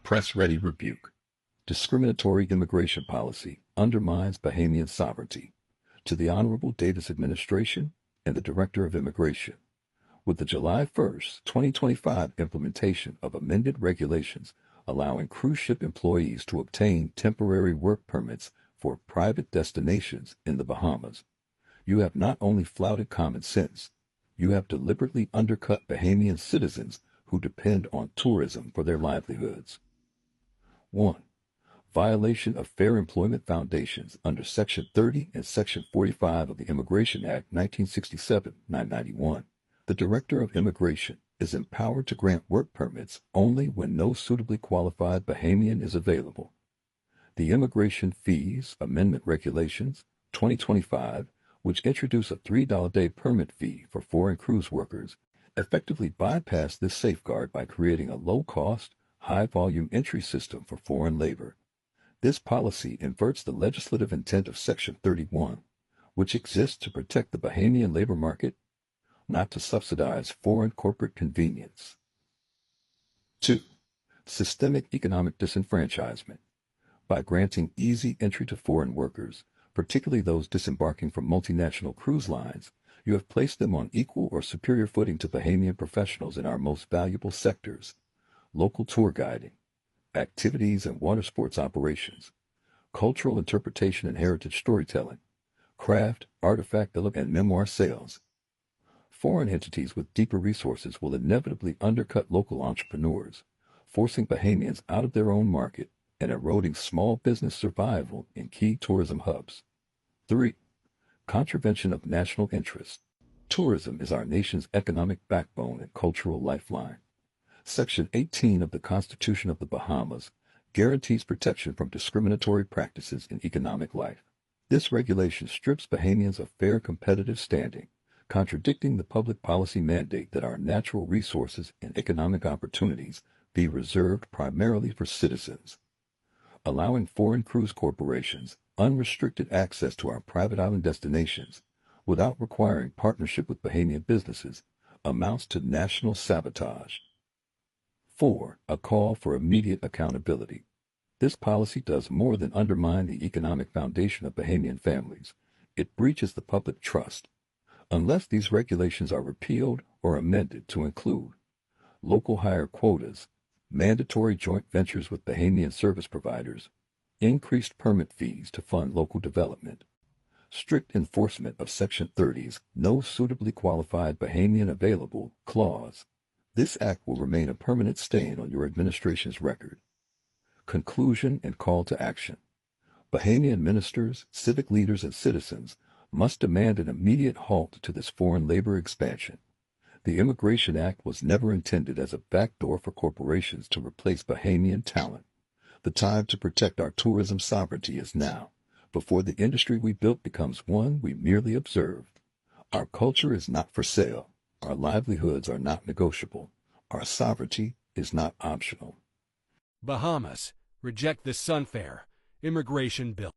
Press-ready rebuke. Discriminatory immigration policy undermines Bahamian sovereignty. To the Honorable Davis Administration and the Director of Immigration, with the July 1st, 2025 implementation of amended regulations allowing cruise ship employees to obtain temporary work permits for private destinations in the Bahamas, you have not only flouted common sense, you have deliberately undercut Bahamian citizens who depend on tourism for their livelihoods. 1. Violation of Fair Employment Foundations under Section 30 and Section 45 of the Immigration Act 1967-991. The Director of Immigration is empowered to grant work permits only when no suitably qualified Bahamian is available. The Immigration Fees Amendment Regulations 2025, which introduce a $3 day permit fee for foreign cruise workers, effectively bypass this safeguard by creating a low-cost, high-volume entry system for foreign labor. This policy inverts the legislative intent of Section 31, which exists to protect the Bahamian labor market, not to subsidize foreign corporate convenience. 2. Systemic economic disenfranchisement. By granting easy entry to foreign workers, particularly those disembarking from multinational cruise lines, you have placed them on equal or superior footing to Bahamian professionals in our most valuable sectors: local tour guiding, activities and water sports operations, cultural interpretation and heritage storytelling, craft, artifact and memoir sales. Foreign entities with deeper resources will inevitably undercut local entrepreneurs, forcing Bahamians out of their own market and eroding small business survival in key tourism hubs. 3. Contravention of national interest. Tourism is our nation's economic backbone and cultural lifeline. Section 18 of the Constitution of the Bahamas guarantees protection from discriminatory practices in economic life. This regulation strips Bahamians of fair competitive standing, contradicting the public policy mandate that our natural resources and economic opportunities be reserved primarily for citizens. Allowing foreign cruise corporations unrestricted access to our private island destinations without requiring partnership with Bahamian businesses amounts to national sabotage. 4. A call for immediate accountability. This policy does more than undermine the economic foundation of Bahamian families. It breaches the public trust. Unless these regulations are repealed or amended to include local hire quotas, mandatory joint ventures with Bahamian service providers, increased permit fees to fund local development, strict enforcement of Section 30's no suitably qualified Bahamian available clause, this act will remain a permanent stain on your administration's record. Conclusion and call to action. Bahamian ministers, civic leaders, and citizens must demand an immediate halt to this foreign labor expansion. The Immigration Act was never intended as a backdoor for corporations to replace Bahamian talent. The time to protect our tourism sovereignty is now, before the industry we built becomes one we merely observe. Our culture is not for sale. Our livelihoods are not negotiable. Our sovereignty is not optional. Bahamas, reject the Sunfair immigration bill.